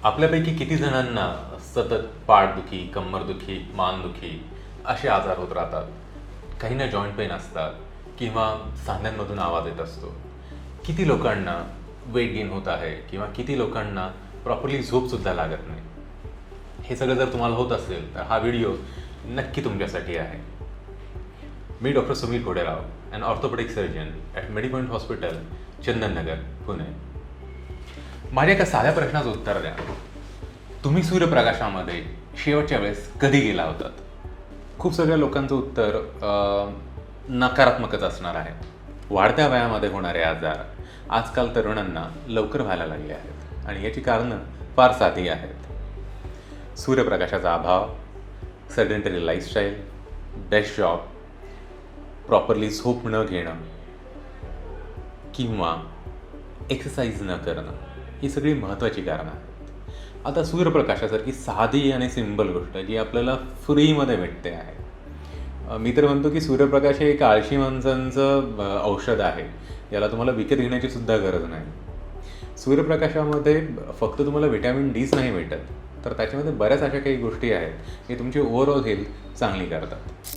आपल्यापैकी किती जणांना सतत पाठदुखी, कंबरदुखी, मानदुखी असे आजार होत राहतात. काहींना जॉईंट पेन असतात किंवा सांध्यांमधून आवाज येत असतो. किती लोकांना वेट गेन होत आहे किंवा किती लोकांना प्रॉपरली झोपसुद्धा लागत नाही. हे सगळं जर तुम्हाला होत असेल तर हा व्हिडिओ नक्की तुमच्यासाठी आहे. मी doctor Sumeer Ghoderao, an orthopaedic surgeon at Medipoint hospital, Chandannagar, Pune. माझ्या एका साध्या प्रश्नाचं उत्तर द्या. तुम्ही सूर्यप्रकाशामध्ये शेवटच्या वेळेस कधी गेला होतात? खूप सगळ्या लोकांचं उत्तर नकारात्मकच असणार आहे. वाढत्या वयामध्ये होणारे आजार आजकाल तरुणांना लवकर व्हायला लागले आहेत आणि याची कारणं फार साधी आहेत. सूर्यप्रकाशाचा अभाव, sedentary lifestyle, desk job, properly झोप न घेणं किंवा एक्सरसाइज न करणं, ही सगळी महत्त्वाची कारणं आहेत. आता सूर्यप्रकाशासारखी साधी आणि सिंपल गोष्ट जी आपल्याला फ्रीमध्ये भेटते आहे. मी तर म्हणतो की सूर्यप्रकाश हे एक आळशी माणसांचं औषध आहे. याला तुम्हाला विकत घेण्याची सुद्धा गरज नाही. सूर्यप्रकाशामध्ये फक्त तुम्हाला व्हिटॅमिन डीच नाही भेटत, तर त्याच्यामध्ये बऱ्याच अशा काही गोष्टी आहेत की तुमची ओव्हरऑल हेल्थ चांगली करतात.